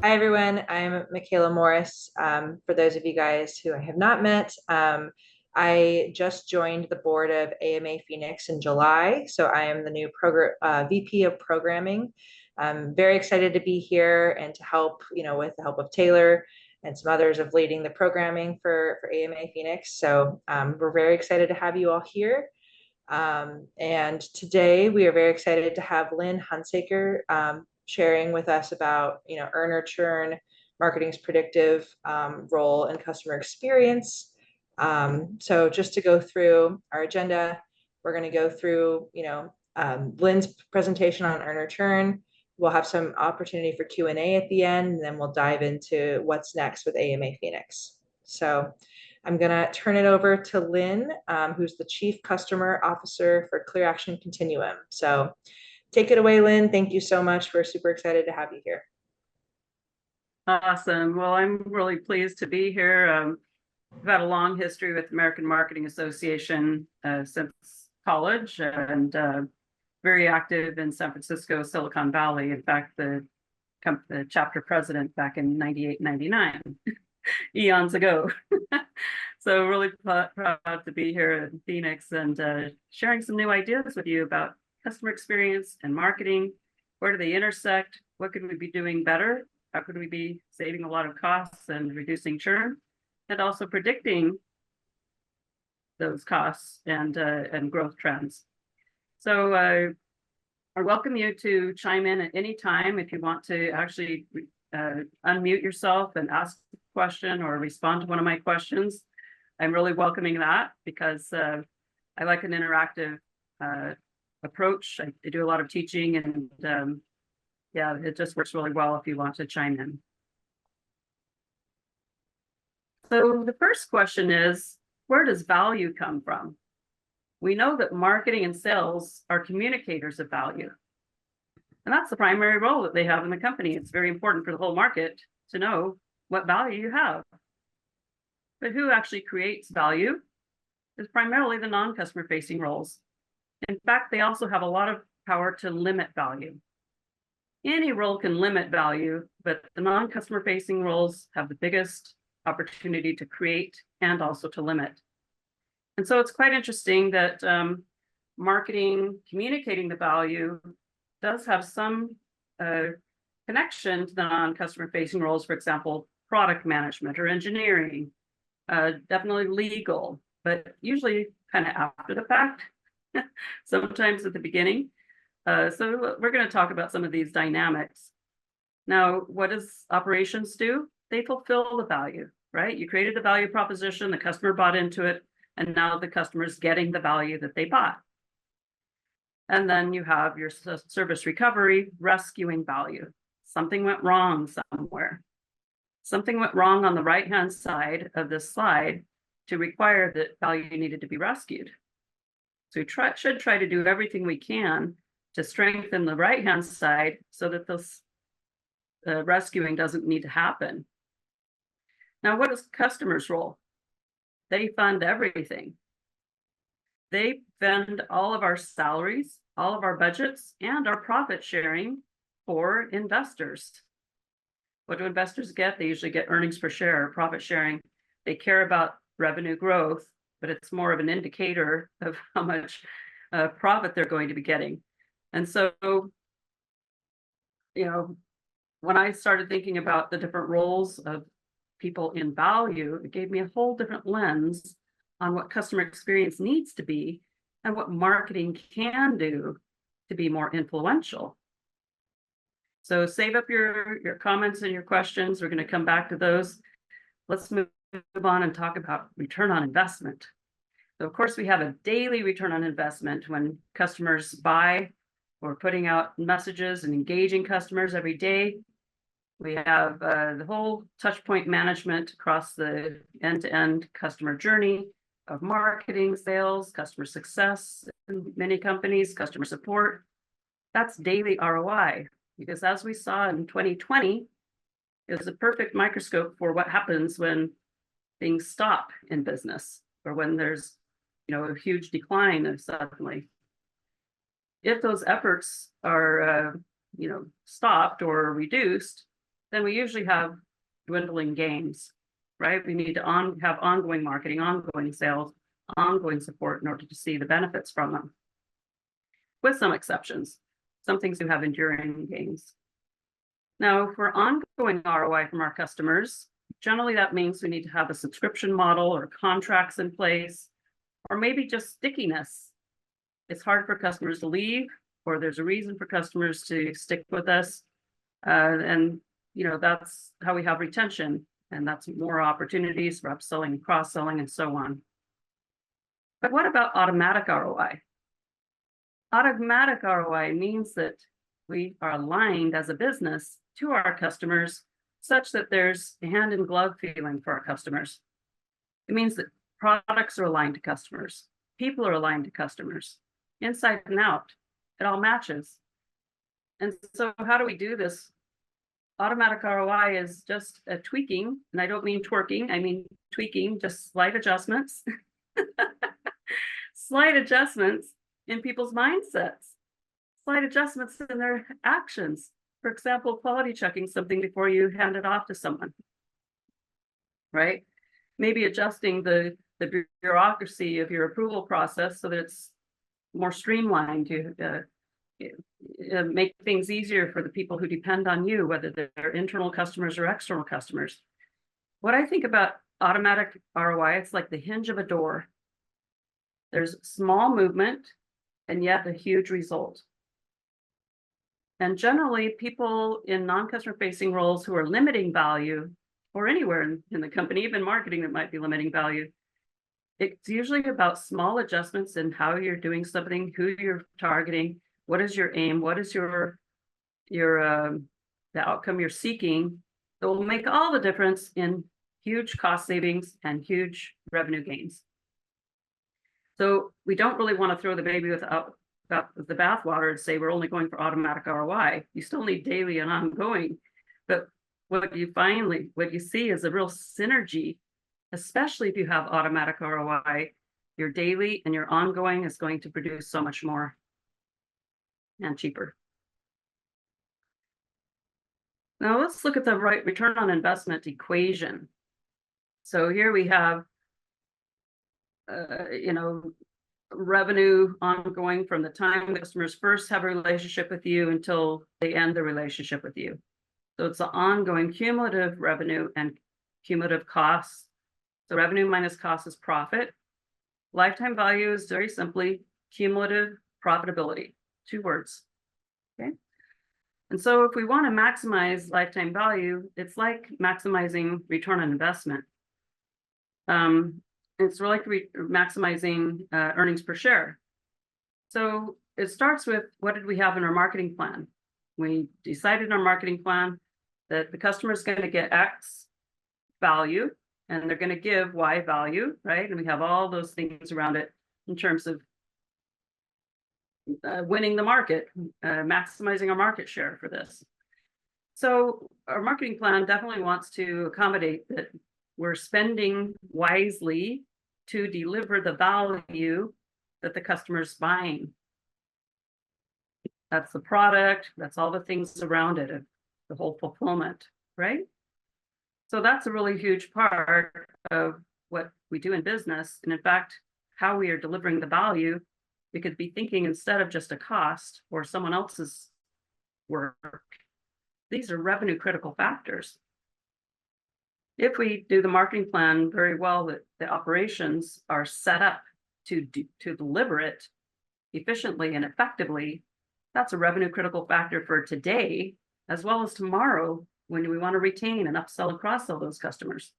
Hi, everyone. I'm Michaela Morris. For those of you guys who I have not met, I just joined the board of AMA Phoenix in July. So I am the new VP of programming. I'm very excited to be here and to help, with the help of Taylor and some others of leading the programming for AMA Phoenix. So we're very excited to have you all here. And today we are very excited to have Lynn Hunsaker sharing with us about, earner churn, marketing's predictive role in customer experience. So just to go through our agenda, we're going to go through, Lynn's presentation on earner churn. We'll have some opportunity for Q&A at the end, and then we'll dive into what's next with AMA Phoenix. So I'm going to turn it over to Lynn, who's the Chief Customer Officer for ClearAction Continuum. So take it away, Lynn. Thank you so much. We're super excited to have you here. Awesome. Well, I'm really pleased to be here. I've had a long history with American Marketing Association since college and very active in San Francisco, Silicon Valley. In fact, the chapter president back in 98, 99, eons ago. So really proud to be here in Phoenix and sharing some new ideas with you about customer experience and marketing. Where do they intersect? What could we be doing better? How could we be saving a lot of costs and reducing churn? And also predicting those costs and growth trends. So I welcome you to chime in at any time if you want to actually unmute yourself and ask a question or respond to one of my questions. I'm really welcoming that because I like an interactive approach. I do a lot of teaching and yeah, it just works really well if you want to chime in. So the first question is, where does value come from? We know that marketing and sales are communicators of value. And that's the primary role that they have in the company. It's very important for the whole market to know what value you have. But who actually creates value is primarily the non-customer facing roles. In fact, they also have a lot of power to limit value. Any role can limit value, but the non-customer facing roles have the biggest opportunity to create and also to limit. And so it's quite interesting that marketing, communicating the value does have some connection to the non-customer facing roles, for example, product management or engineering, definitely legal, but usually kind of after the fact, sometimes at the beginning. So we're going to talk about some of these dynamics. Now, what does operations do? They fulfill the value, right? You created the value proposition, the customer bought into it, and now the customer is getting the value that they bought. And then you have your service recovery, rescuing value. Something went wrong somewhere. Something went wrong on the right-hand side of this slide to require that value needed to be rescued. So we should try to do everything we can to strengthen the right-hand side so that this rescuing doesn't need to happen. Now, what is customers' role? They fund everything. They fund all of our salaries, all of our budgets, and our profit sharing for investors. What do investors get? They usually get earnings per share, profit sharing. They care about revenue growth, but it's more of an indicator of how much profit they're going to be getting. And so, when I started thinking about the different roles of people in value, it gave me a whole different lens on what customer experience needs to be and what marketing can do to be more influential. So save up your comments and your questions. We're going to come back to those. Let's move on and talk about return on investment. So of course, we have a daily return on investment when customers buy. We're putting out messages and engaging customers every day. We have the whole touch point management across the end-to-end customer journey of marketing, sales, customer success in many companies, customer support. That's daily ROI, because as we saw in 2020, it was a perfect microscope for what happens when things stop in business or when there's a huge decline suddenly. If those efforts are stopped or reduced, then we usually have dwindling gains, right? We need to have ongoing marketing, ongoing sales, ongoing support in order to see the benefits from them. With some exceptions, some things do have enduring gains. Now, for ongoing ROI from our customers, generally that means we need to have a subscription model or contracts in place, or maybe just stickiness. It's hard for customers to leave, or there's a reason for customers to stick with us. And that's how we have retention, and that's more opportunities for upselling and cross-selling and so on. But what about automatic ROI? Automatic ROI means that we are aligned as a business to our customers such that there's a hand-in-glove feeling for our customers. It means that products are aligned to customers, people are aligned to customers, inside and out. It all matches. And so how do we do this? Automatic ROI is just a tweaking, and I don't mean twerking, I mean tweaking, just slight adjustments. Slight adjustments in people's mindsets, slight adjustments in their actions. For example, quality checking something before you hand it off to someone, right? Maybe adjusting the bureaucracy of your approval process so that it's more streamlined to make things easier for the people who depend on you, whether they're internal customers or external customers. What I think about automatic ROI, it's like the hinge of a door. There's small movement and yet a huge result. And generally, people in non-customer facing roles who are limiting value, or anywhere in the company, even marketing that might be limiting value, it's usually about small adjustments in how you're doing something, who you're targeting, what is your aim, what is the outcome you're seeking, that will make all the difference in huge cost savings and huge revenue gains. So we don't really want to throw the baby with the bathwater and say we're only going for automatic ROI. You still need daily and ongoing, but what you see is a real synergy, especially if you have automatic ROI. Your daily and your ongoing is going to produce so much more and cheaper. Now let's look at the right return on investment equation. So here we have revenue ongoing from the time the customers first have a relationship with you until they end the relationship with you. So it's the ongoing cumulative revenue and cumulative costs. So revenue minus cost is profit. Lifetime value is very simply cumulative profitability, 2 words. Okay. And so if we want to maximize lifetime value, it's like maximizing return on investment. It's like maximizing earnings per share. So it starts with, what did we have in our marketing plan? We decided in our marketing plan that the customer is going to get X value and they're going to give Y value, right? And we have all those things around it in terms of winning the market, maximizing our market share for this. So our marketing plan definitely wants to accommodate that we're spending wisely to deliver the value that the customer's buying. That's the product, that's all the things around it, the whole fulfillment, right? So that's a really huge part of what we do in business. And in fact, how we are delivering the value, we could be thinking instead of just a cost or someone else's work, these are revenue critical factors. If we do the marketing plan very well, that the operations are set up to deliver it efficiently and effectively, that's a revenue critical factor for today, as well as tomorrow, when we want to retain and upsell and cross-sell those customers.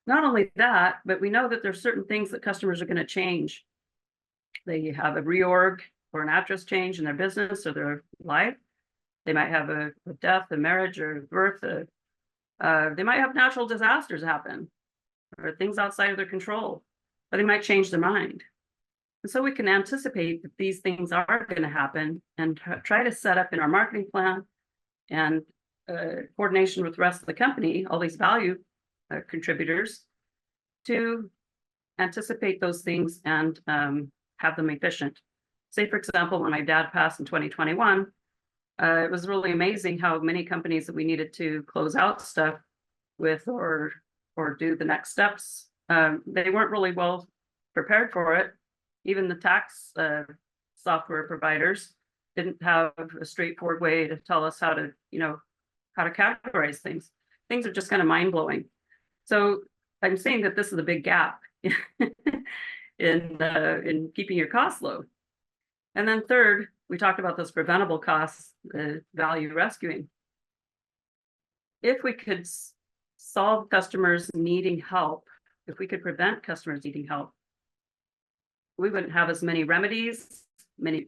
Not only that, but we know that there's certain things that customers are going to change. They have a reorg or an address change in their business or their life. They might have a death, a marriage, or a birth. They might have natural disasters happen or things outside of their control, but they might change their mind. And so we can anticipate that these things are going to happen and try to set up in our marketing plan and coordination with the rest of the company, all these value contributors, to anticipate those things and have them efficient. Say, for example, when my dad passed in 2021, It was really amazing how many companies that we needed to close out stuff with or do the next steps. They weren't really well prepared for it. Even the tax software providers didn't have a straightforward way to tell us how to, how to categorize things. Things are just kind of mind-blowing. So I'm saying that this is a big gap in keeping your costs low. And then third, we talked about those preventable costs, value rescuing. If we could solve customers needing help, if we could prevent customers needing help, we wouldn't have as many remedies,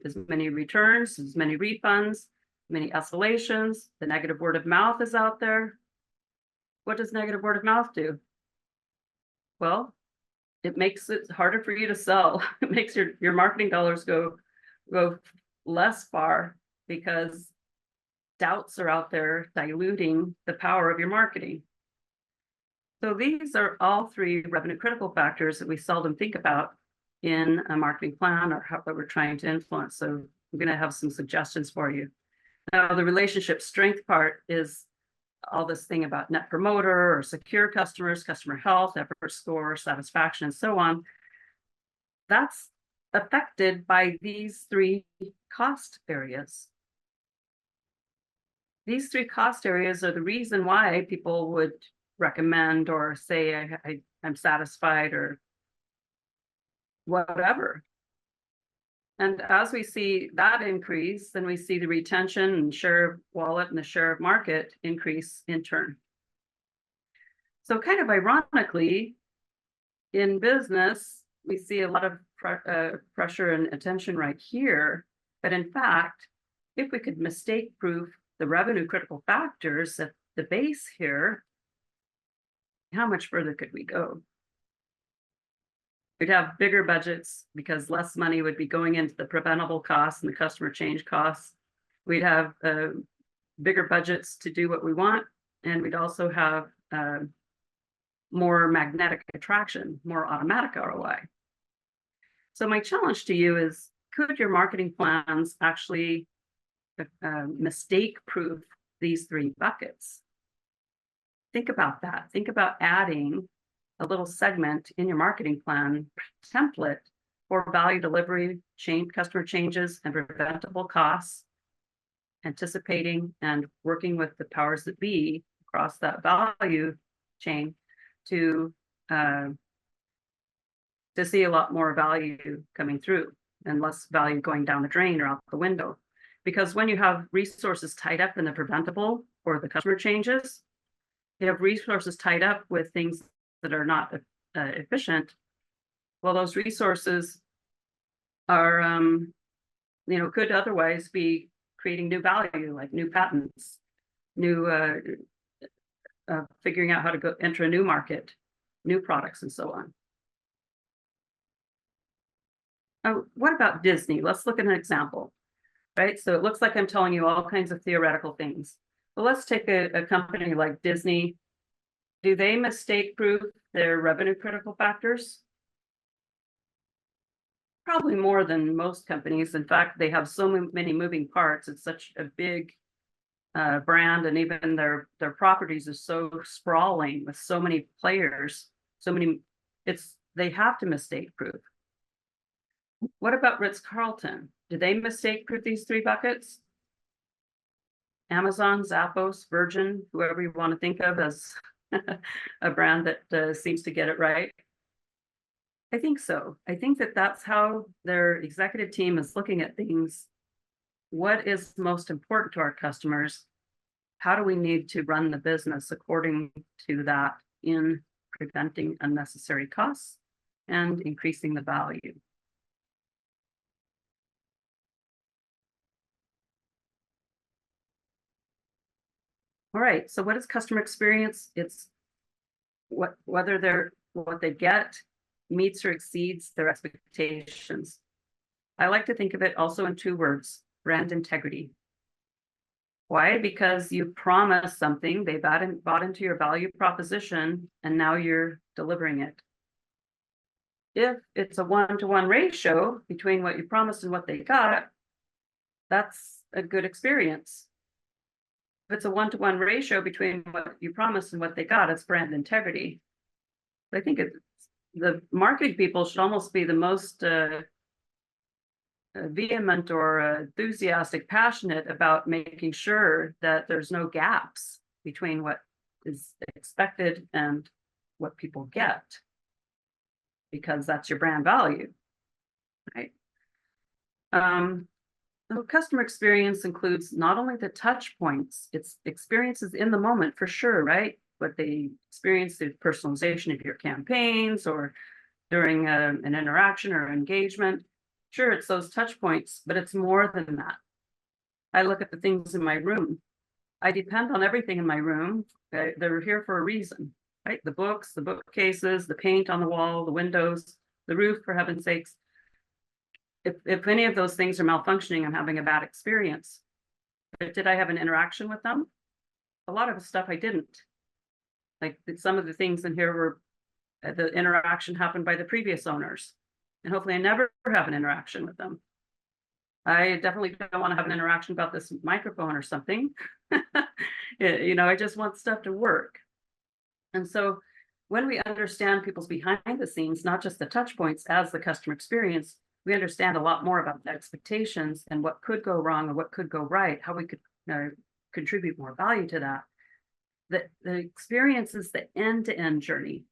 as many returns, as many refunds, many escalations. The negative word of mouth is out there. What does negative word of mouth do? Well, it makes it harder for you to sell. It makes your marketing dollars go less far because doubts are out there diluting the power of your marketing. So these are all three revenue critical factors that we seldom think about in a marketing plan or how that we're trying to influence. So I'm going to have some suggestions for you. Now, the relationship strength part is all this thing about net promoter or secure customers, customer health, effort score, satisfaction, and so on. That's affected by these three cost areas. These three cost areas are the reason why people would recommend or say, I'm satisfied or whatever. And as we see that increase, then we see the retention and share of wallet and the share of market increase in turn. So kind of ironically, in business, we see a lot of pressure and attention right here. But in fact, if we could mistake proof the revenue critical factors at the base here, how much further could we go? We'd have bigger budgets because less money would be going into the preventable costs and the customer change costs. We'd have bigger budgets to do what we want. And we'd also have more magnetic attraction, more automatic ROI. So my challenge to you is, could your marketing plans actually mistake proof these three buckets? Think about that. Think about adding a little segment in your marketing plan template for value delivery, customer changes, and preventable costs, anticipating and working with the powers that be across that value chain to see a lot more value coming through and less value going down the drain or out the window. Because when you have resources tied up in the preventable or the customer changes, you have resources tied up with things that are not efficient. Well, those resources are, could otherwise be creating new value, like new patents, new figuring out how to enter a new market, new products, and so on. What about Disney? Let's look at an example, right? So it looks like I'm telling you all kinds of theoretical things. But let's take a company like Disney. Do they mistake proof their revenue critical factors? Probably more than most companies. In fact, they have so many moving parts. It's such a big brand, and even their properties are so sprawling with so many players, they have to mistake proof. What about Ritz-Carlton? Do they mistake proof these three buckets? Amazon, Zappos, Virgin, whoever you want to think of as a brand that seems to get it right. I think so. I think that that's how their executive team is looking at things. What is most important to our customers? How do we need to run the business according to that in preventing unnecessary costs and increasing the value? All right, so what is customer experience? It's whether what they get meets or exceeds their expectations. I like to think of it also in two words: brand integrity. Why? Because you promised something, they bought into your value proposition, and now you're delivering it. If it's a 1-to-1 ratio between what you promised and what they got, that's a good experience. If it's a one-to-one ratio between what you promised and what they got, it's brand integrity. I think the marketing people should almost be the most vehement or enthusiastic, passionate about making sure that there's no gaps between what is expected and what people get, because that's your brand value, right? So customer experience includes not only the touch points, it's experiences in the moment for sure, right? What they experience through personalization of your campaigns or during an interaction or engagement. Sure, it's those touch points, but it's more than that. I look at the things in my room. I depend on everything in my room. They're here for a reason, right? The books, the bookcases, the paint on the wall, the windows, the roof, for heaven's sakes. If any of those things are malfunctioning, I'm having a bad experience. But did I have an interaction with them? A lot of the stuff I didn't. Like some of the things in here were the interaction happened by the previous owners. And hopefully I never have an interaction with them. I definitely don't want to have an interaction about this microphone or something. You know, I just want stuff to work. And so when we understand people's behind the scenes, not just the touch points as the customer experience, we understand a lot more about the expectations and what could go wrong or what could go right, how we could contribute more value to that. The experience is the end-to-end journey.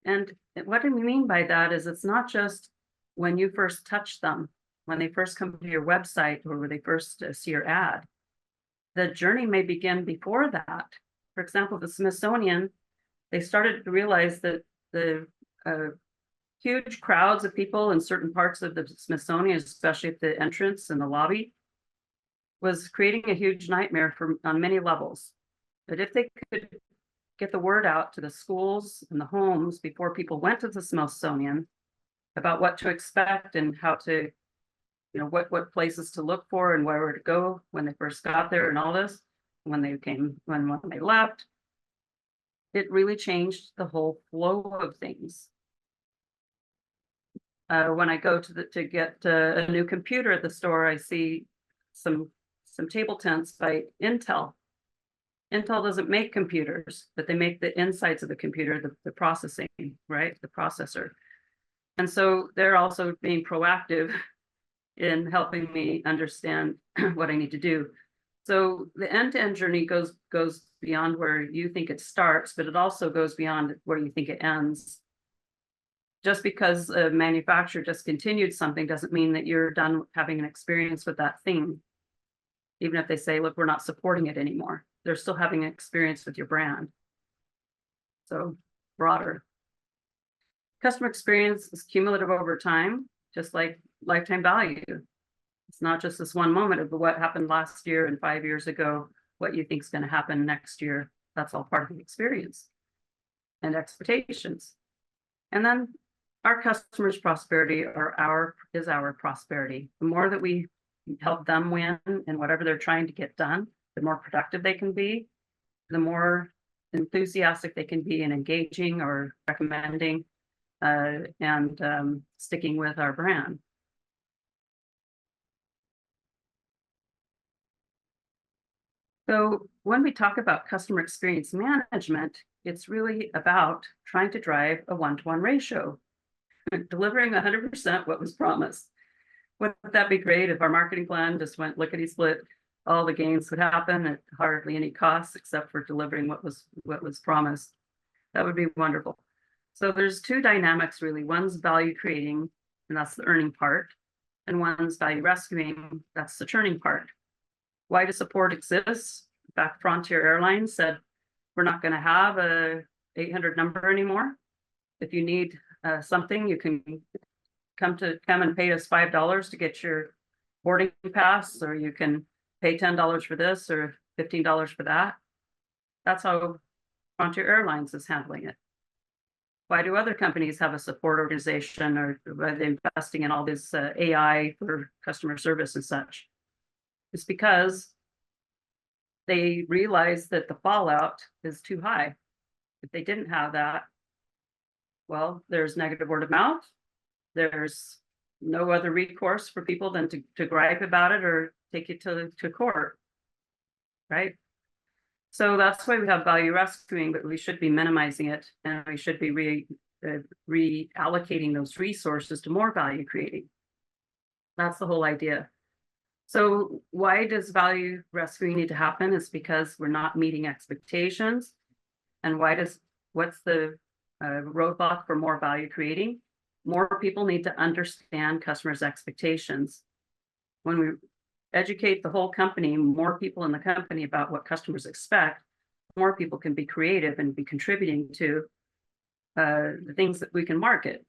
And what I mean by that is it's not just when you first touch them, when they first come to your website or when they first see your ad. The journey may begin before that. For example, the Smithsonian, they started to realize that the huge crowds of people in certain parts of the Smithsonian, especially at the entrance and the lobby, was creating a huge nightmare on many levels. But if they could get the word out to the schools and the homes before people went to the Smithsonian about what to expect and how to, you know, what places to look for and where to go when they first got there and all this, when they left, it really changed the whole flow of things. When I go to get a new computer at the store, I see some table tents by Intel. Intel doesn't make computers, but they make the insides of the computer, the processing, right? The processor. And so they're also being proactive in helping me understand what I need to do. So the end-to-end journey goes beyond where you think it starts, but it also goes beyond where you think it ends. Just because a manufacturer discontinued something doesn't mean that you're done having an experience with that thing. Even if they say, look, we're not supporting it anymore, they're still having an experience with your brand. So broader. Customer experience is cumulative over time, just like lifetime value. It's not just this one moment of what happened last year and 5 years ago, what you think is going to happen next year. That's all part of the experience and expectations. And then our customers' prosperity is our prosperity. The more that we help them win in whatever they're trying to get done, the more productive they can be, the more enthusiastic they can be in engaging or recommending and sticking with our brand. So when we talk about customer experience management, it's really about trying to drive a one-to-one ratio, delivering 100% what was promised. Wouldn't that be great if our marketing plan just went lickety-split? All the gains would happen at hardly any cost except for delivering what was promised. That would be wonderful. So there's two dynamics really. One's value creating, and that's the earning part, and one's value rescuing, that's the churning part. Why does support exist? In fact, Frontier Airlines said, we're not going to have a 800 number anymore. If you need something, you can come and pay us $5 to get your boarding pass, or you can pay $10 for this or $15 for that. That's how Frontier Airlines is handling it. Why do other companies have a support organization, or are they investing in all this AI for customer service and such? It's because they realize that the fallout is too high. If they didn't have that, well, there's negative word of mouth. There's no other recourse for people than to gripe about it or take it to court, right? So that's why we have value rescuing, but we should be minimizing it, and we should be reallocating those resources to more value creating. That's the whole idea. So why does value rescuing need to happen? It's because we're not meeting expectations. And what's the roadblock for more value creating? More people need to understand customers' expectations. When we educate the whole company, more people in the company about what customers expect, more people can be creative and be contributing to the things that we can market.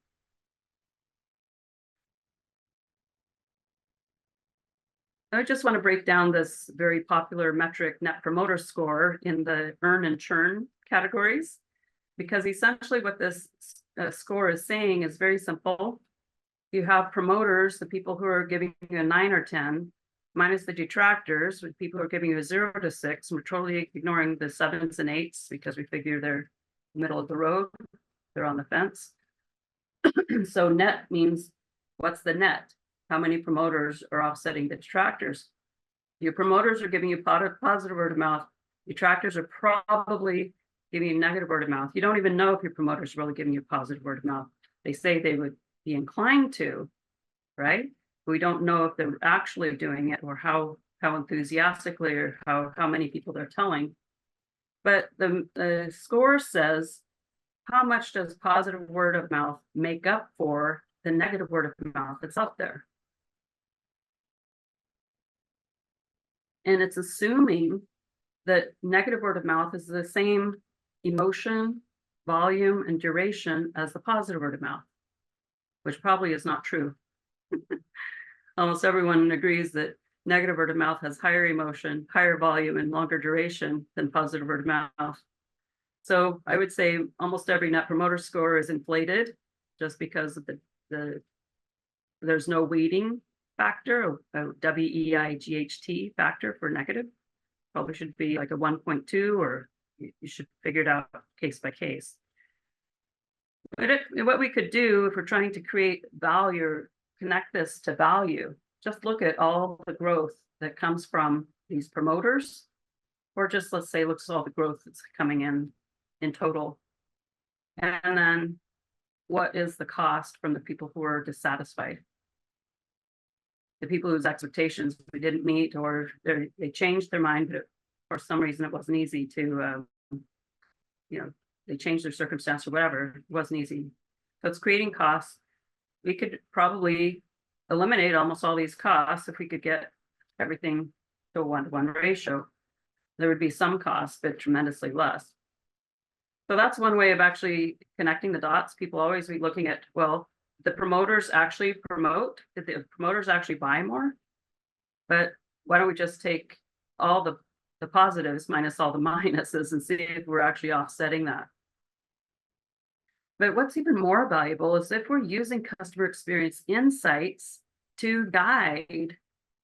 I just want to break down this very popular metric, Net Promoter Score, in the earn and churn categories, because essentially what this score is saying is very simple. You have promoters, the people who are giving you a 9 or 10, minus the detractors, with people who are giving you a 0 to 6. We're totally ignoring the 7s and 8s because we figure they're middle of the road, they're on the fence. So net means, what's the net? How many promoters are offsetting the detractors? Your promoters are giving you positive word of mouth. Detractors are probably giving you negative word of mouth. You don't even know if your promoters are really giving you positive word of mouth. They say they would be inclined to, right? We don't know if they're actually doing it, or how enthusiastically, or how many people they're telling. But the score says, how much does positive word of mouth make up for the negative word of mouth that's out there? And it's assuming that negative word of mouth is the same emotion, volume, and duration as the positive word of mouth, which probably is not true. Almost everyone agrees that negative word of mouth has higher emotion, higher volume, and longer duration than positive word of mouth. So I would say almost every Net Promoter Score is inflated just because of there's no weighting factor, a WEIGHT factor for negative. Probably should be like a 1.2, or you should figure it out case by case. But what we could do if we're trying to create value, or connect this to value, just look at all the growth that comes from these promoters, or just let's say looks at all the growth that's coming in total. And then what is the cost from the people who are dissatisfied? The people whose expectations we didn't meet, or they changed their mind, but for some reason it wasn't easy to, they changed their circumstance or whatever, it wasn't easy. So it's creating costs. We could probably eliminate almost all these costs if we could get everything to a 1-to-1 ratio. There would be some costs, but tremendously less. So that's one way of actually connecting the dots. People always be looking at, well, the promoters actually promote, did the promoters actually buy more? But why don't we just take all the positives minus all the minuses and see if we're actually offsetting that? But what's even more valuable is if we're using customer experience insights to guide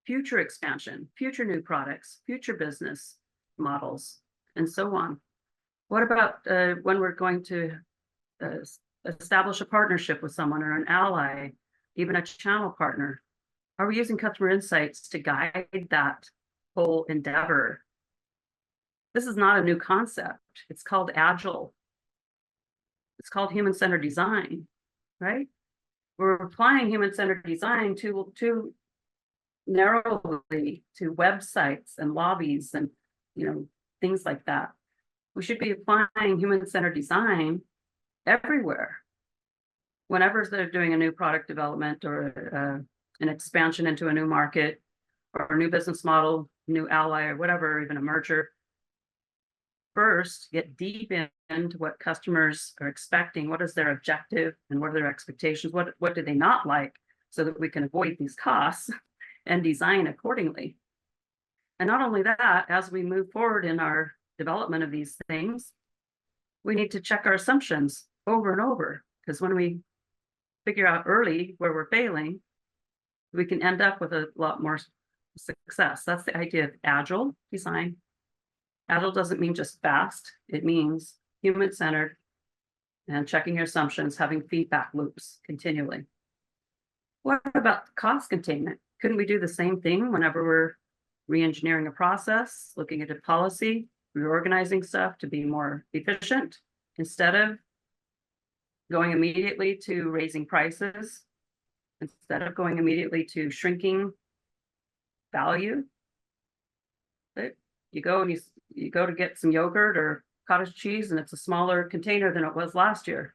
future expansion, future new products, future business models, and so on. What about when we're going to establish a partnership with someone, or an ally, even a channel partner? Are we using customer insights to guide that whole endeavor? This is not a new concept. It's called Agile. It's called human-centered design, right? We're applying human-centered design to narrowly to websites and lobbies and things like that. We should be applying human-centered design everywhere. Whenever they're doing a new product development, or an expansion into a new market, or a new business model, new ally, or whatever, even a merger. First, get deep into what customers are expecting. What is their objective, and what are their expectations? What do they not like, so that we can avoid these costs and design accordingly. And not only that, as we move forward in our development of these things, we need to check our assumptions over and over, because when we figure out early where we're failing, we can end up with a lot more success. That's the idea of agile design. Agile doesn't mean just fast. It means human-centered and checking your assumptions, having feedback loops continually. What about cost containment? Couldn't we do the same thing whenever we're re-engineering a process, looking at a policy, reorganizing stuff to be more efficient, instead of going immediately to raising prices, instead of going immediately to shrinking value? Right? You go and you go to get some yogurt or cottage cheese, and it's a smaller container than it was last year.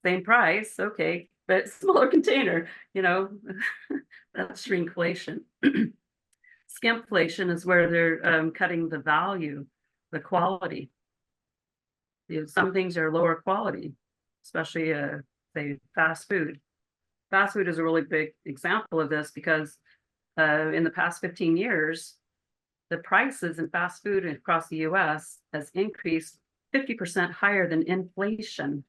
Same price, okay, but smaller container, you know, that's shrinkflation. Skimpflation is where they're cutting the value, the quality. You know, some things are lower quality, especially say fast food. Fast food is a really big example of this because in the past 15 years, the prices in fast food across the US has increased 50% higher than inflation.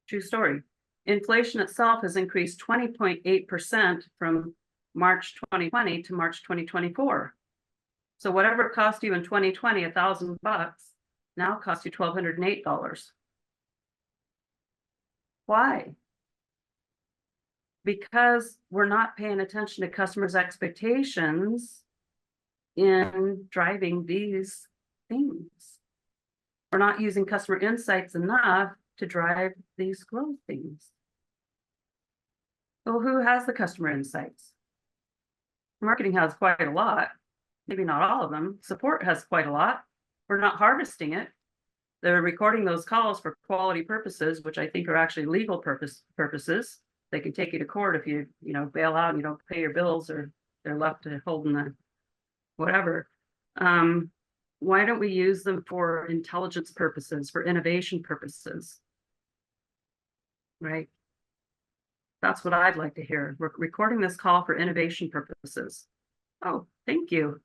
True story. Inflation itself has increased 20.8% from March 2020 to March 2024. So whatever it cost you in 2020, $1,000, now costs you $1,208. Why? Because we're not paying attention to customers' expectations in driving these things. We're not using customer insights enough to drive these growth things. So who has the customer insights? Marketing has quite a lot, maybe not all of them. Support has quite a lot. We're not harvesting it. They're recording those calls for quality purposes, which I think are actually legal purposes. They can take you to court if you bail out and you don't pay your bills, or they're left to holding the whatever. Why don't we use them for intelligence purposes, for innovation purposes? Right? That's what I'd like to hear. We're recording this call for innovation purposes. Oh, thank you.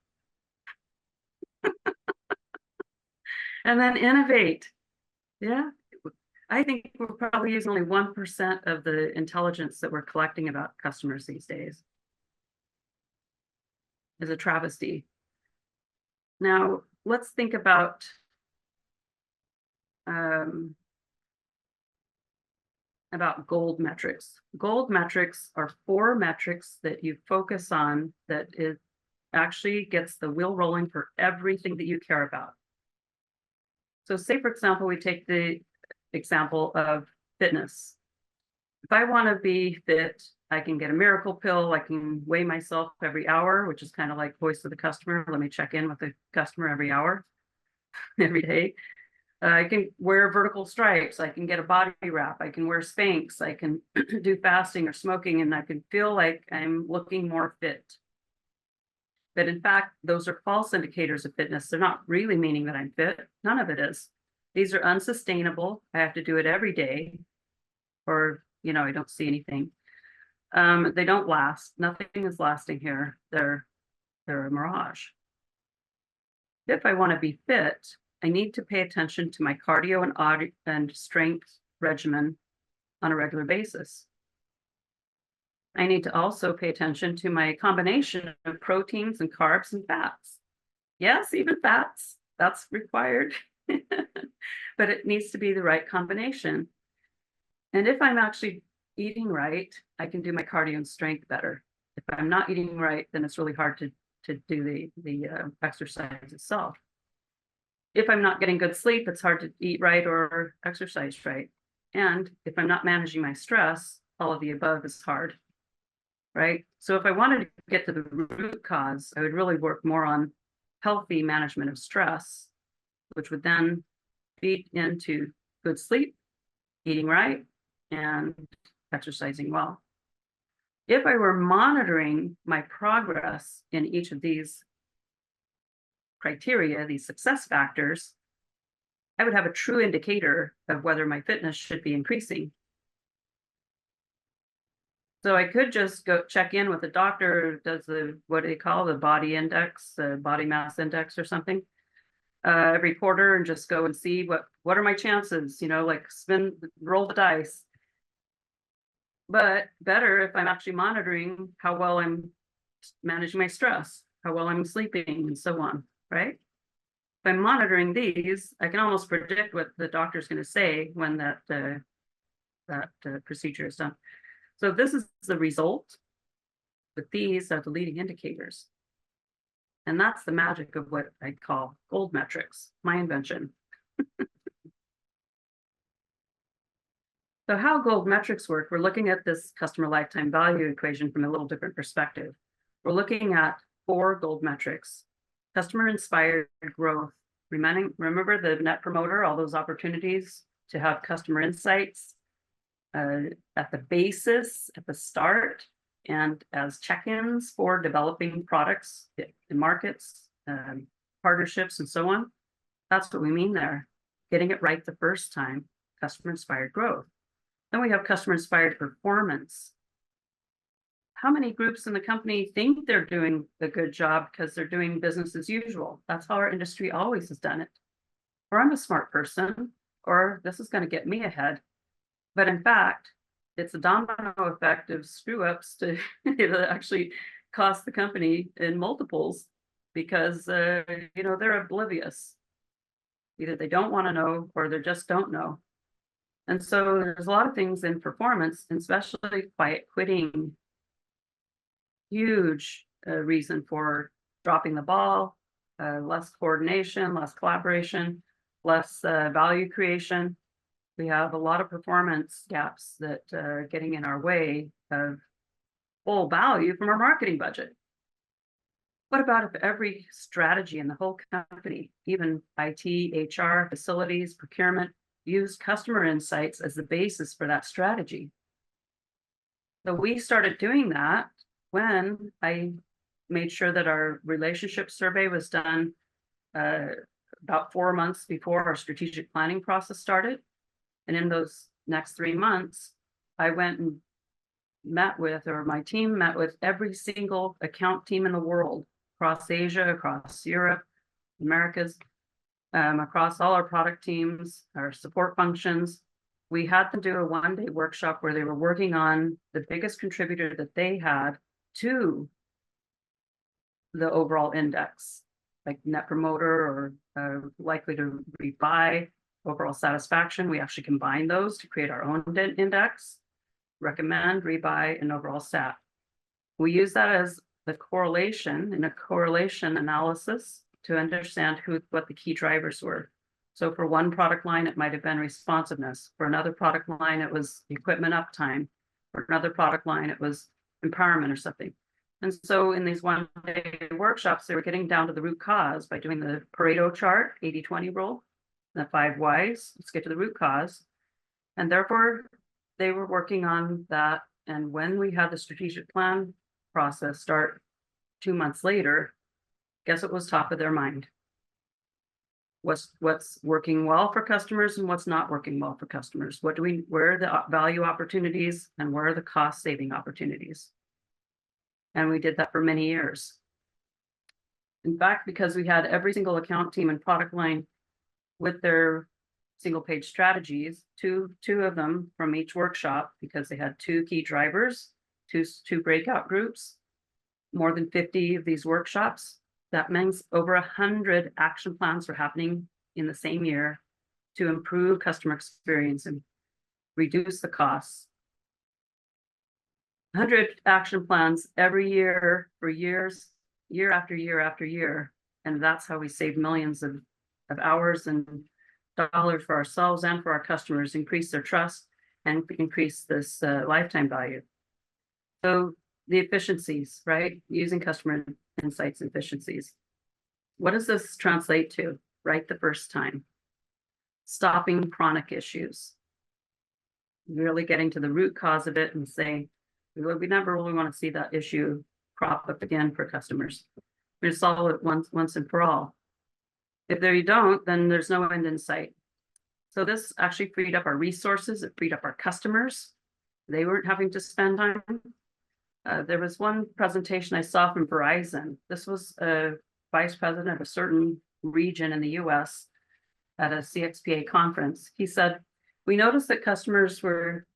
And then innovate. Yeah, I think we're probably using only 1% of the intelligence that we're collecting about customers these days. Is a travesty. Now, let's think about gold metrics. Gold metrics are 4 metrics that you focus on that it actually gets the wheel rolling for everything that you care about. So say, for example, we take the example of fitness. If I want to be fit, I can get a miracle pill. I can weigh myself every hour, which is kind of like voice of the customer. Let me check in with the customer every hour, every day. I can wear vertical stripes. I can get a body wrap. I can wear Spanx. I can do fasting or smoking, and I can feel like I'm looking more fit. But in fact, those are false indicators of fitness. They're not really meaning that I'm fit. None of it is. These are unsustainable. I have to do it every day, or, I don't see anything. They don't last. Nothing is lasting here. They're a mirage. If I want to be fit, I need to pay attention to my cardio and strength regimen on a regular basis. I need to also pay attention to my combination of proteins and carbs and fats. Yes, even fats, that's required, but it needs to be the right combination. And if I'm actually eating right, I can do my cardio and strength better. If I'm not eating right, then it's really hard to do the exercise itself. If I'm not getting good sleep, it's hard to eat right or exercise right. And if I'm not managing my stress, all of the above is hard, right? So if I wanted to get to the root cause, I would really work more on healthy management of stress, which would then feed into good sleep, eating right, and exercising well. If I were monitoring my progress in each of these criteria, these success factors, I would have a true indicator of whether my fitness should be increasing. So I could just go check in with a doctor who does what they call the body index, body mass index or something, every quarter, and just go and see what are my chances, like roll the dice. But better if I'm actually monitoring how well I'm managing my stress, how well I'm sleeping, and so on, right? by monitoring these, I can almost predict what the doctor's going to say when that procedure is done. So this is the result, but these are the leading indicators. And that's the magic of what I call gold metrics, my invention. So how gold metrics work, we're looking at this customer lifetime value equation from a little different perspective. We're looking at 4 gold metrics: customer inspired growth. Remember the net promoter, all those opportunities to have customer insights at the basis, at the start, and as check-ins for developing products in markets, partnerships, and so on. That's what we mean there. Getting it right the first time, customer inspired growth. Then we have customer inspired performance. How many groups in the company think they're doing a good job because they're doing business as usual? That's how our industry always has done it. Or I'm a smart person, or this is going to get me ahead. But in fact, it's a domino effect of screw ups to actually cost the company in multiples because they're oblivious. Either they don't want to know or they just don't know. And so there's a lot of things in performance, especially quiet quitting. Huge reason for dropping the ball, less coordination, less collaboration, less value creation. We have a lot of performance gaps that are getting in our way of full value from our marketing budget. What about if every strategy in the whole company, even IT, HR, facilities, procurement, used customer insights as the basis for that strategy? So we started doing that when I made sure that our relationship survey was done about 4 months before our strategic planning process started. And in those next 3 months, I went and my team met with every single account team in the world, across Asia, across Europe, Americas, across all our product teams, our support functions. We had them do a 1-day workshop where they were working on the biggest contributor that they had to the overall index, like net promoter or likely to rebuy, overall satisfaction. We actually combine those to create our own index, recommend, rebuy, and overall stat. We use that as the correlation in a correlation analysis to understand what the key drivers were. So for one product line, it might have been responsiveness. For another product line, it was equipment uptime. For another product line, it was empowerment or something. And so in these 1-day workshops, they were getting down to the root cause by doing the Pareto chart, 80-20 rule, the 5 whys. Let's get to the root cause. And therefore, they were working on that. And when we had the strategic plan process start 2 months later, guess what was top of their mind? What's working well for customers and what's not working well for customers? Where are the value opportunities and where are the cost saving opportunities? And we did that for many years. In fact, because we had every single account team and product line with their single page strategies, two of them from each workshop, because they had 2 key drivers, two breakout groups, more than 50 of these workshops. That means over 100 action plans were happening in the same year to improve customer experience and reduce the costs. 100 action plans every year for years, year after year after year. And that's how we save millions of hours and dollars for ourselves and for our customers, increase their trust and increase this lifetime value. So the efficiencies, right? Using customer insights efficiencies. What does this translate to? Right the first time. Stopping chronic issues. Really getting to the root cause of it and saying, we never really want to see that issue crop up again for customers. We solve it once and for all. If you don't, then there's no end in sight. So this actually freed up our resources. It freed up our customers. They weren't having to spend time. There was one presentation I saw from Verizon. This was a vice president of a certain region in the US at a CXPA conference. He said, we noticed that customers were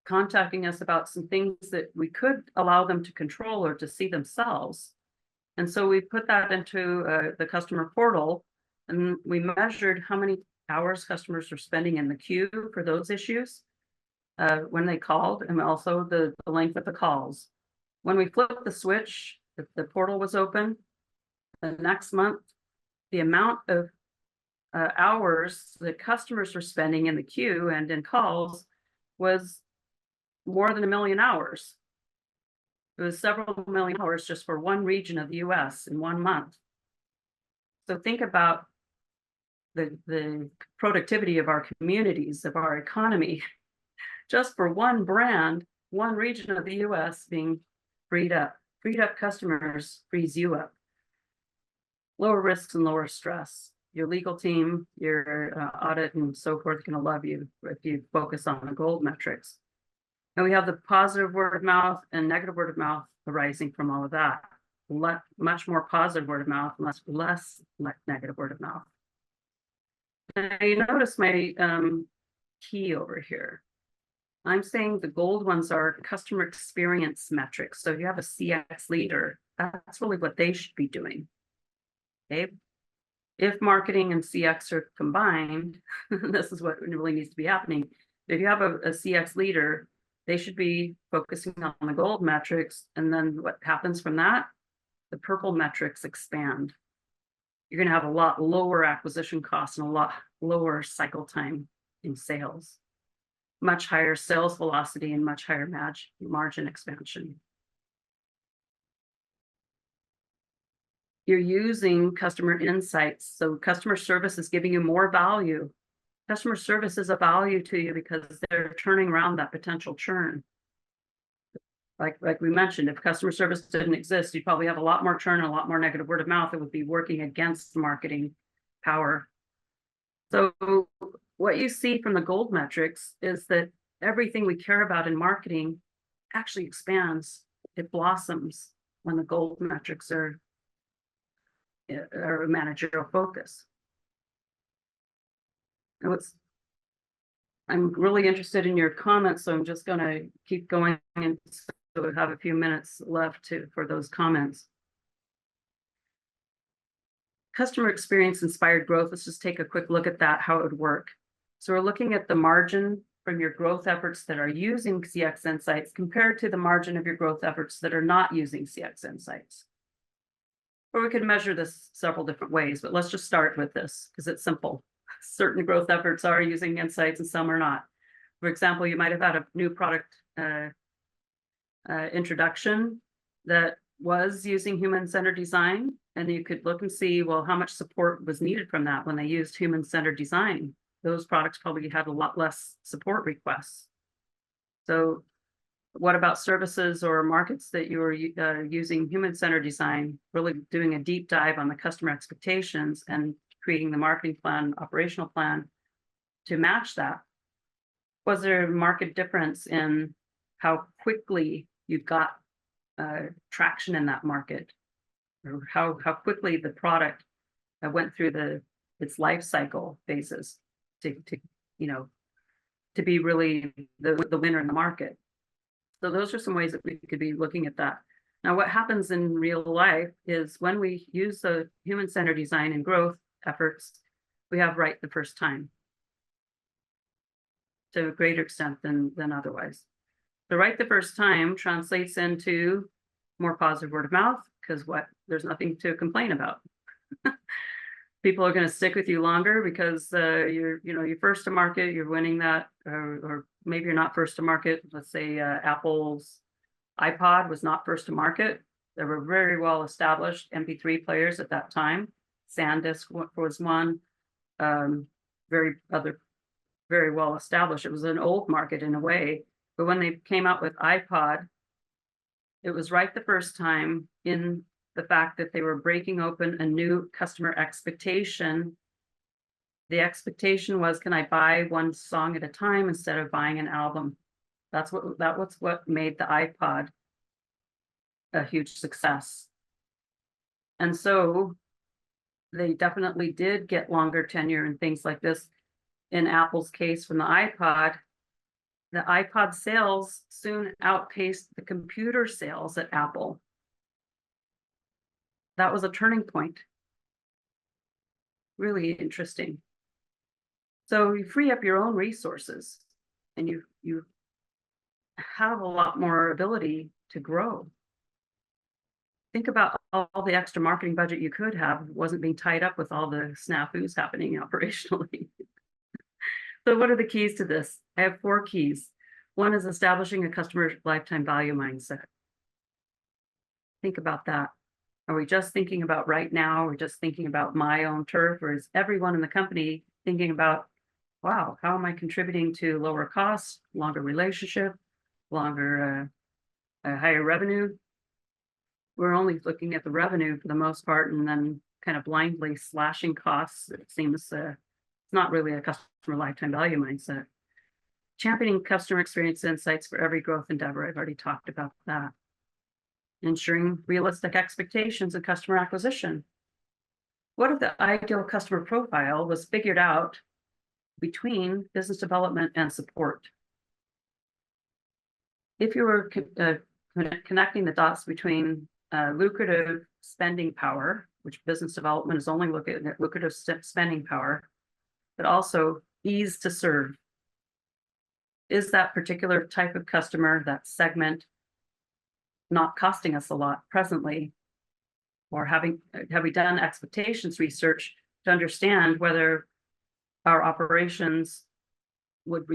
contacting us about some things that we could allow them to control or to see themselves. And so we put that into the customer portal, and we measured how many hours customers are spending in the queue for those issues when they called, and also the length of the calls. When we flipped the switch, the portal was open. The next month, the amount of hours that customers were spending in the queue and in calls was more than 1 million hours. It was several million hours just for one region of the US in 1 month. So think about the productivity of our communities, of our economy, just for one brand, one region of the US being freed up. Freed up customers frees you up. Lower risks and lower stress. Your legal team, your audit and so forth are going to love you if you focus on the gold metrics. And we have the positive word of mouth and negative word of mouth arising from all of that. Much more positive word of mouth, less negative word of mouth. Now you notice my key over here. I'm saying the gold ones are customer experience metrics. So if you have a CX leader, that's really what they should be doing. Okay. If marketing and CX are combined, this is what really needs to be happening. If you have a CX leader, they should be focusing on the gold metrics. And then what happens from that? The purple metrics expand. You're going to have a lot lower acquisition costs and a lot lower cycle time in sales, much higher sales velocity and much higher margin expansion. You're using customer insights. So customer service is giving you more value. Customer service is a value to you because they're turning around that potential churn. Like we mentioned, if customer service didn't exist, you'd probably have a lot more churn and a lot more negative word of mouth. It would be working against marketing power. So what you see from the gold metrics is that everything we care about in marketing actually expands. It blossoms when the gold metrics are a managerial focus. And I'm really interested in your comments, so I'm just going to keep going, and so we have a few minutes left for those comments. Customer experience inspired growth. Let's just take a quick look at that, how it would work. So we're looking at the margin from your growth efforts that are using CX Insights compared to the margin of your growth efforts that are not using CX Insights. Or we could measure this several different ways, but let's just start with this because it's simple. Certain growth efforts are using insights and some are not. For example, you might have had a new product introduction that was using human-centered design, and you could look and see, well, how much support was needed from that when they used human-centered design. Those products probably had a lot less support requests. So what about services or markets that you were using human-centered design, really doing a deep dive on the customer expectations and creating the marketing plan, operational plan to match that? Was there a market difference in how quickly you got traction in that market, or how quickly the product went through its life cycle phases to be really the winner in the market? So those are some ways that we could be looking at that. Now, what happens in real life is when we use the human-centered design and growth efforts, we have right the first time to a greater extent than otherwise. The right the first time translates into more positive word of mouth because there's nothing to complain about. People are going to stick with you longer because you're first to market, you're winning that, or maybe you're not first to market. Let's say Apple's iPod was not first to market. There were very well established MP3 players at that time. SanDisk was one, very well established. It was an old market in a way, but when they came out with iPod, it was right the first time in the fact that they were breaking open a new customer expectation. The expectation was, can I buy one song at a time instead of buying an album? That was what made the iPod a huge success. And so they definitely did get longer tenure and things like this. In Apple's case, from the iPod sales soon outpaced the computer sales at Apple. that was a turning point. Really interesting. So you free up your own resources and you have a lot more ability to grow. Think about all the extra marketing budget you could have wasn't being tied up with all the snafus happening operationally. So what are the keys to this? I have 4 keys. One is establishing a customer lifetime value mindset. Think about that. Are we just thinking about right now? We're just thinking about my own turf, or is everyone in the company thinking about, wow, how am I contributing to lower costs, longer relationship, longer, higher revenue? We're only looking at the revenue for the most part, and then kind of blindly slashing costs. It seems it's not really a customer lifetime value mindset. Championing customer experience insights for every growth endeavor. I've already talked about that. Ensuring realistic expectations of customer acquisition. What if the ideal customer profile was figured out between business development and support? If you were connecting the dots between lucrative spending power, which business development is only looking at lucrative spending power, but also ease to serve. Is that particular type of customer, that segment, not costing us a lot presently? Or have we done expectations research to understand whether our operations would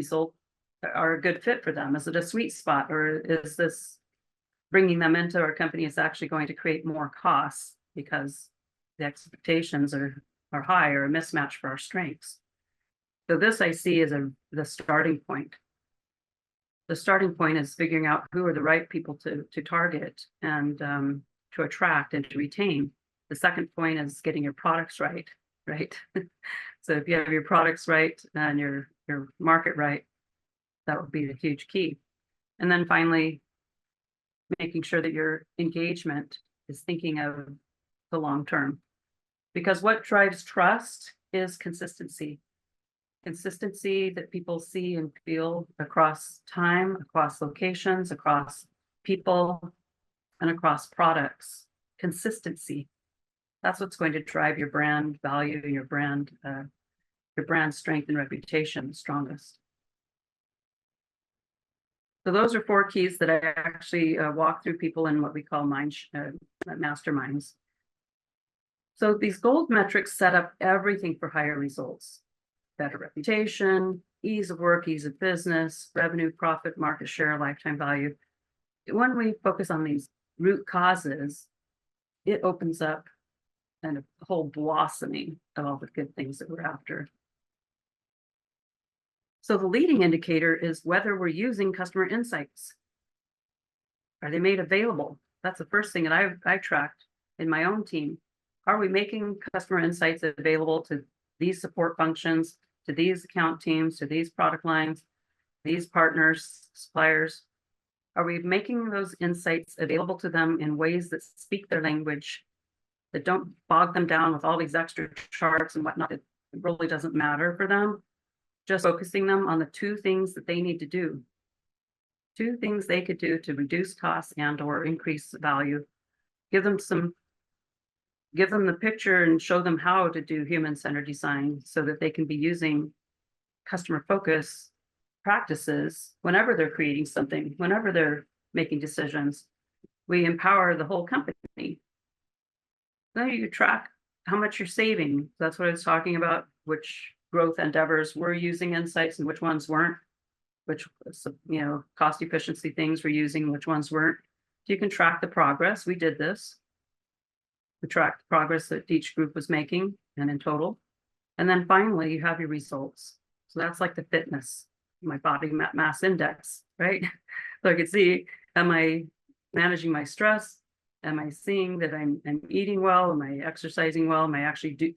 are a good fit for them? Is it a sweet spot, or is this bringing them into our company is actually going to create more costs because the expectations are high or a mismatch for our strengths? So this I see as the starting point. The starting point is figuring out who are the right people to target and to attract and to retain. The second point is getting your products right? So if you have your products right and your market right, that would be the huge key. And then finally, making sure that your engagement is thinking of the long term. Because what drives trust is consistency. Consistency that people see and feel across time, across locations, across people, and across products. Consistency. That's what's going to drive your brand value, your brand strength and reputation strongest. So those are 4 keys that I actually walk through people in what we call masterminds. So these gold metrics set up everything for higher results. Better reputation, ease of work, ease of business, revenue, profit, market share, lifetime value. When we focus on these root causes, it opens up and a whole blossoming of all the good things that we're after. So the leading indicator is whether we're using customer insights. Are they made available? That's the first thing that I tracked in my own team. Are we making customer insights available to these support functions, to these account teams, to these product lines, these partners, suppliers? Are we making those insights available to them in ways that speak their language, that don't bog them down with all these extra charts and whatnot? It really doesn't matter for them. Just focusing them on the 2 things that they need to do. 2 things they could do to reduce costs and or increase value. Give them the picture and show them how to do human-centered design so that they can be using customer focus practices whenever they're creating something, whenever they're making decisions. We empower the whole company. Then you track how much you're saving. That's what I was talking about, which growth endeavors were using insights and which ones weren't, which cost efficiency things we're using, which ones weren't. You can track the progress. We did this. We tracked the progress that each group was making and in total. And then finally, you have your results. So that's like the fitness, my body mass index, right? So I could see, am I managing my stress? Am I seeing that I'm eating well? Am I exercising well? Am I actually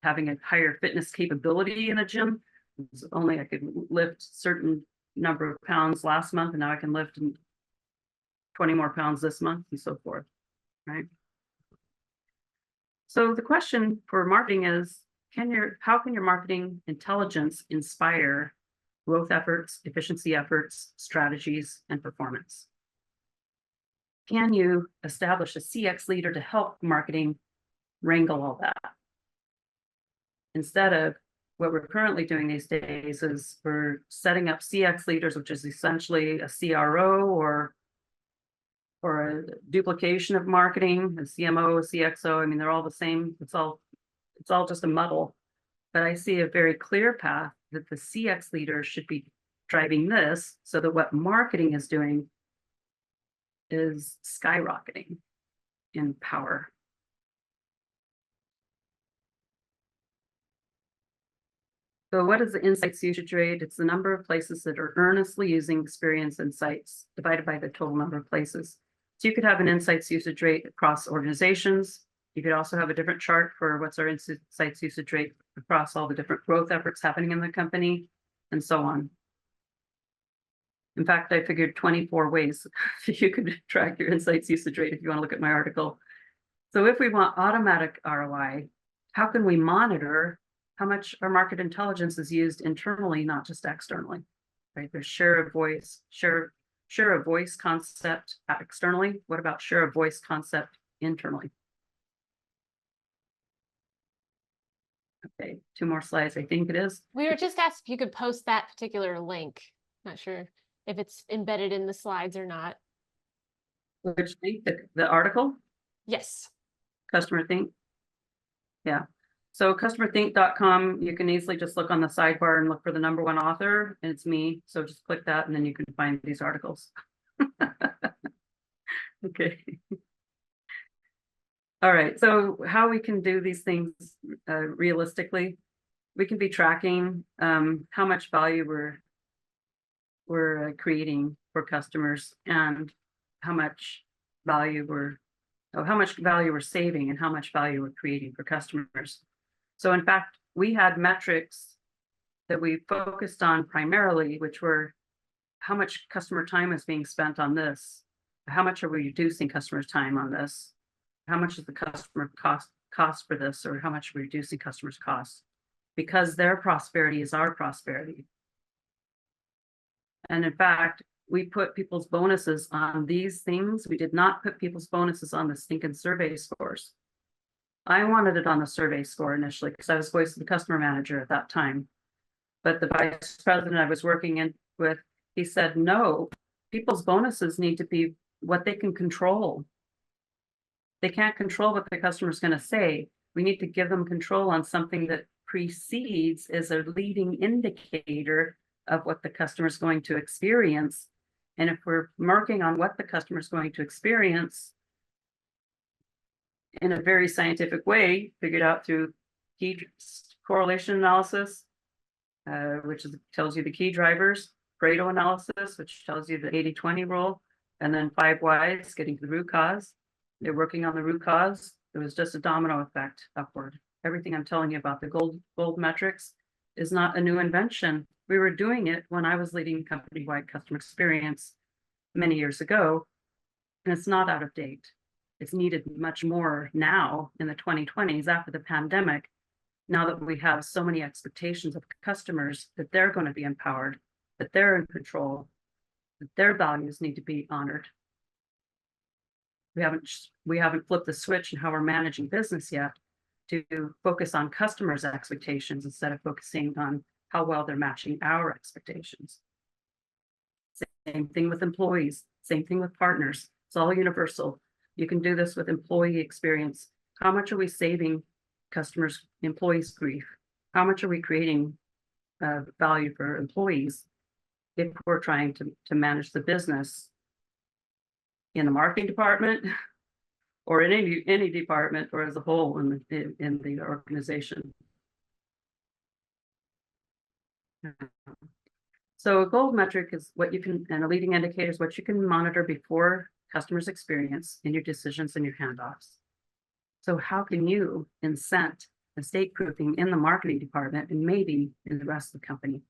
having a higher fitness capability in a gym? Only I could lift certain number of pounds last month, and now I can lift 20 more pounds this month, and so forth, right? So the question for marketing is, how can your marketing intelligence inspire growth efforts, efficiency efforts, strategies, and performance? can you establish a CX leader to help marketing wrangle all that? Instead of what we're currently doing these days is we're setting up CX leaders, which is essentially a CRO or a duplication of marketing, a CMO, a CXO. I mean, they're all the same. It's all just a muddle. But I see a very clear path that the CX leader should be driving this so that what marketing is doing is skyrocketing in power. So what is the insights usage rate? It's the number of places that are earnestly using experience insights divided by the total number of places. So you could have an insights usage rate across organizations. You could also have a different chart for what's our insights usage rate across all the different growth efforts happening in the company, and so on. In fact, I figured 24 ways you could track your insights usage rate if you want to look at my article. So if we want automatic ROI, how can we monitor how much our market intelligence is used internally, not just externally, right? There's share of voice concept externally. What about share of voice concept internally? Okay, 2 more slides, I think it is. We were just asked if you could post that particular link. Not sure if it's embedded in the slides or not. Which link? The article? Yes. Customer Think? Yeah. So customerthink.com, you can easily just look on the sidebar and look for the #1 author, and it's me. So just click that and then you can find these articles. Okay. All right, so how we can do these things realistically, we can be tracking how much value we're creating for customers and how much value we're saving and how much value we're creating for customers. So in fact, we had metrics that we focused on primarily, which were how much customer time is being spent on this, how much are we reducing customers' time on this, how much is the customer cost for this, or how much are we reducing customers' costs, because their prosperity is our prosperity. And in fact, we put people's bonuses on these things. We did not put people's bonuses on the stinking survey scores. I wanted it on the survey score initially because I was voice of the customer manager at that time. But the vice president I was working with, he said, no, people's bonuses need to be what they can control. They can't control what the customer is going to say. We need to give them control on something that precedes as a leading indicator of what the customer is going to experience. And if we're marking on what the customer is going to experience in a very scientific way, figured out through key correlation analysis, which tells you the key drivers, Pareto analysis, which tells you the 80-20 rule, and then 5 whys, getting to the root cause. They're working on the root cause. It was just a domino effect upward. Everything I'm telling you about the gold metrics is not a new invention. We were doing it when I was leading company-wide customer experience many years ago, and it's not out of date. It's needed much more now in the 2020s after the pandemic, now that we have so many expectations of customers that they're going to be empowered, that they're in control, that their values need to be honored. We haven't flipped the switch in how we're managing business yet to focus on customers' expectations instead of focusing on how well they're matching our expectations. Same thing with employees, same thing with partners. It's all universal. You can do this with employee experience. How much are we saving customers, employees' grief? How much are we creating value for employees if we're trying to manage the business in the marketing department or in any department or as a whole in the organization? So a gold metric is what you can, and a leading indicator is what you can monitor before customers' experience in your decisions and your handoffs. So how can you incent mistake proofing in the marketing department and maybe in the rest of the company?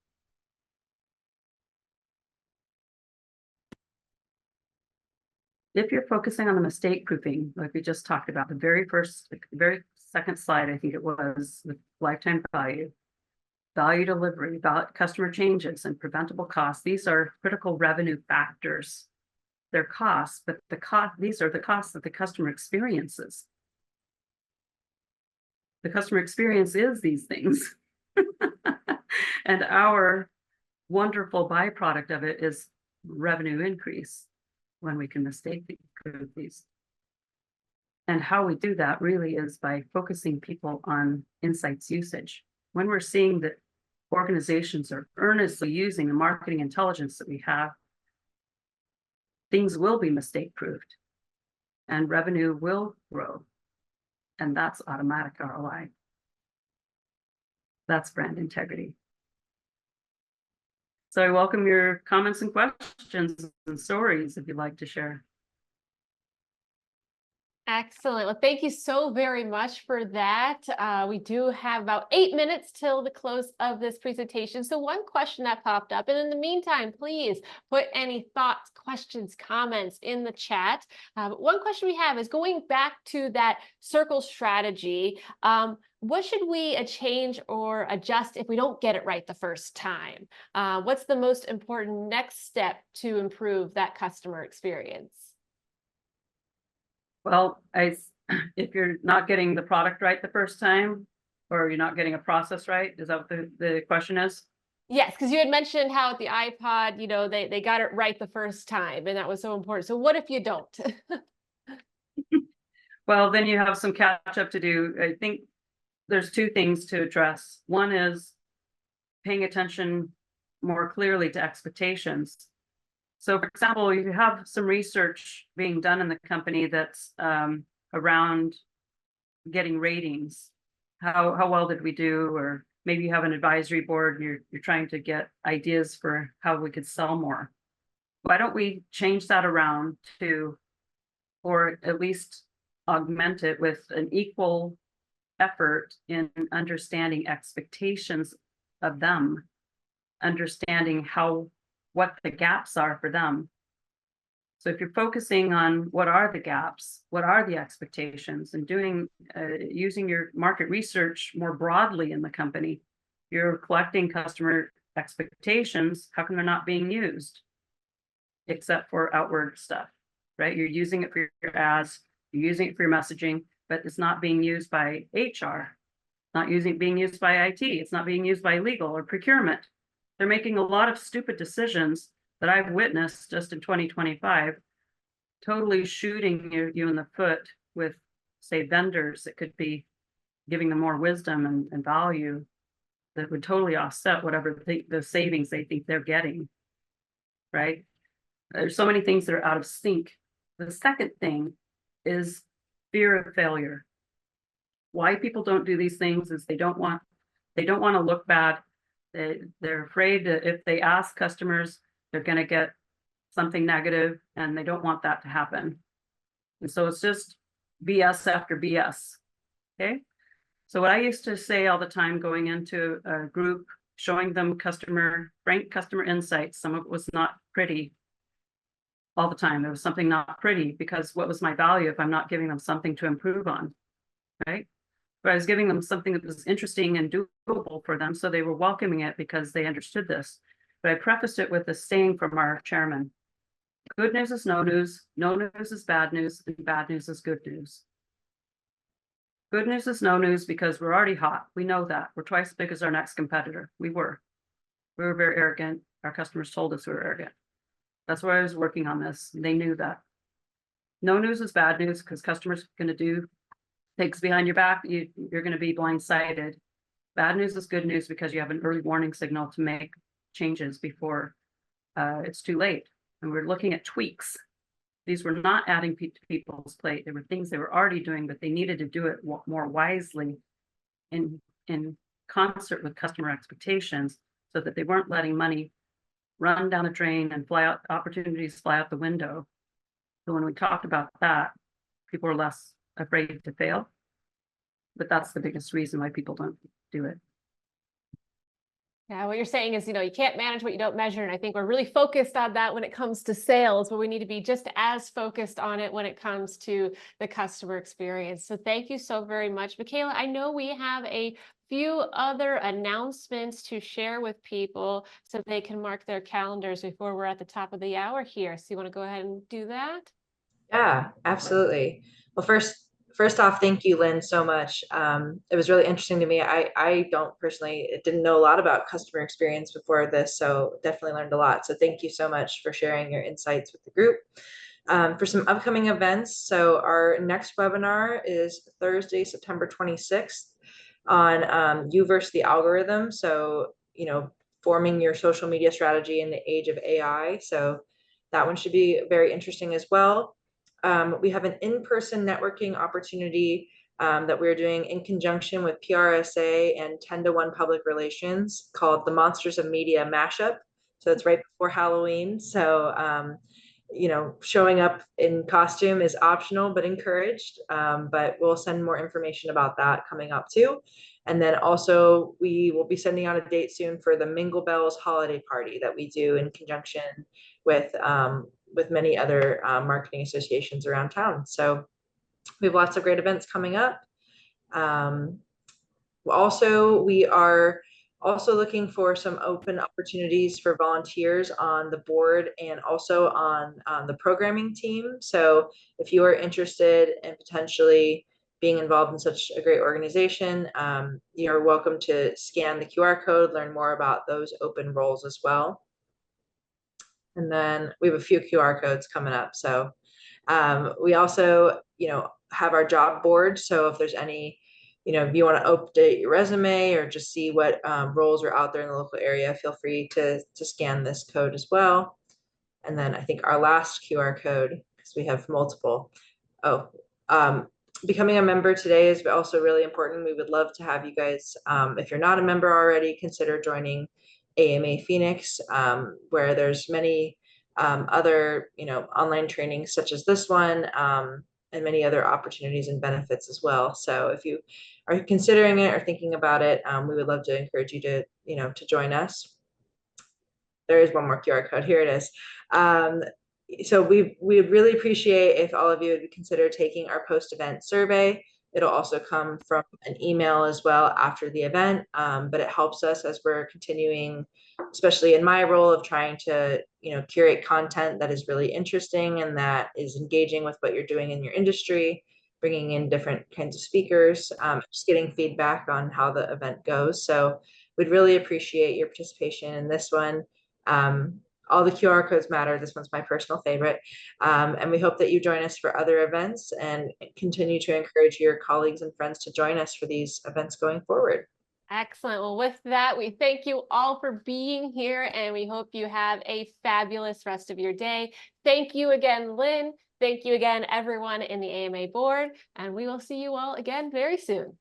If you're focusing on the mistake proofing, like we just talked about, the very second slide, I think it was, with lifetime value delivery, customer changes, and preventable costs, these are critical revenue factors their costs, but these are the costs that the customer experiences. The customer experience is these things. And our wonderful byproduct of it is revenue increase when we can mistake these. And how we do that really is by focusing people on insights usage. When we're seeing that organizations are earnestly using the marketing intelligence that we have, things will be mistake proofed and revenue will grow. And that's automatic ROI. That's brand integrity. So I welcome your comments and questions and stories if you'd like to share. Excellent. Well, thank you so very much for that. We do have about 8 minutes till the close of this presentation. So one question that popped up, and in the meantime, please put any thoughts, questions, comments in the chat. But one question we have is going back to that circle strategy. What should we change or adjust if we don't get it right the first time? What's the most important next step to improve that customer experience? Well, if you're not getting the product right the first time, or you're not getting a process right, is that what the question is? Yes, because you had mentioned how at the iPod, you know, they got it right the first time, and that was so important. So what if you don't? Well, then you have some catch up to do. I think there's two things to address. One is paying attention more clearly to expectations. So for example, you have some research being done in the company that's around getting ratings. How well did we do? Or maybe you have an advisory board and you're trying to get ideas for how we could sell more. Why don't we change that around to, or at least augment it with an equal effort in understanding expectations of them, understanding what the gaps are for them. So if you're focusing on what are the gaps, what are the expectations, and doing using your market research more broadly in the company, you're collecting customer expectations. How come they're not being used? Except for outward stuff, right? You're using it for your ads, you're using it for your messaging, but it's not being used by HR, being used by IT, it's not being used by legal or procurement. They're making a lot of stupid decisions that I've witnessed just in 2025, totally shooting you in the foot with, say, vendors that could be giving them more wisdom and value that would totally offset whatever the savings they think they're getting, right? There's so many things that are out of sync. The second thing is fear of failure. Why people don't do these things is they don't want to look bad. They're afraid that if they ask customers, they're going to get something negative, and they don't want that to happen. And so it's just BS after BS. Okay. So what I used to say all the time going into a group, showing them frank customer insights, some of it was not pretty all the time. There was something not pretty, because what was my value if I'm not giving them something to improve on, right? But I was giving them something that was interesting and doable for them, so they were welcoming it because they understood this. But I prefaced it with a saying from our chairman: good news is no news is bad news, and bad news is good news. Good news is no news because we're already hot. We know that. We're twice as big as our next competitor. We were very arrogant. Our customers told us we were arrogant. That's why I was working on this. They knew that. No news is bad news because customers are going to do things behind your back. You're going to be blindsided. Bad news is good news because you have an early warning signal to make changes before it's too late. And we're looking at tweaks. These were not adding to people's plate. There were things they were already doing, but they needed to do it more wisely in concert with customer expectations, so that they weren't letting money run down a drain and opportunities fly out the window. So when we talked about that, people are less afraid to fail, but that's the biggest reason why people don't do it. Yeah, what you're saying is, you can't manage what you don't measure. And I think we're really focused on that when it comes to sales, but we need to be just as focused on it when it comes to the customer experience. So thank you so very much, Michaela. I know we have a few other announcements to share with people so they can mark their calendars before we're at the top of the hour here. So you want to go ahead and do that? Yeah, absolutely. Well, first off, thank you, Lynn, so much. It was really interesting to me. I don't personally didn't know a lot about customer experience before this, so definitely learned a lot. So thank you so much for sharing your insights with the group. For some upcoming events, so our next webinar is Thursday, September 26th on you versus the algorithm. So, forming your social media strategy in the age of AI. So that one should be very interesting as well. We have an in-person networking opportunity that we're doing in conjunction with PRSA and 10-to-1 Public Relations called the Monsters of Media Mashup. So it's right before Halloween. So, showing up in costume is optional but encouraged. But we'll send more information about that coming up too. And then also we will be sending out a date soon for the Mingle Bells holiday party that we do in conjunction with many other marketing associations around town. So we have lots of great events coming up. We are also looking for some open opportunities for volunteers on the board and also on the programming team. So if you are interested in potentially being involved in such a great organization, you're welcome to scan the QR code, learn more about those open roles as well. And then we have a few QR codes coming up. So we also, have our job board. So if there's any, if you want to update your resume or just see what roles are out there in the local area, feel free to scan this code as well. And then I think our last QR code, because we have multiple. Becoming a member today is also really important. We would love to have you guys, if you're not a member already, consider joining AMA Phoenix, where there's many other, online trainings such as this one, and many other opportunities and benefits as well. So if you are considering it or thinking about it, we would love to encourage you to, to join us. There is one more QR code. Here it is. So we really appreciate if all of you would consider taking our post-event survey. It'll also come from an email as well after the event, but it helps us as we're continuing, especially in my role of trying to, curate content that is really interesting and that is engaging with what you're doing in your industry, bringing in different kinds of speakers, just getting feedback on how the event goes. So we'd really appreciate your participation in this one. All the QR codes matter. This one's my personal favorite. And we hope that you join us for other events and continue to encourage your colleagues and friends to join us for these events going forward. Excellent. Well, with that, we thank you all for being here and we hope you have a fabulous rest of your day. Thank you again, Lynn. Thank you again, everyone in the AMA board, and we will see you all again very soon.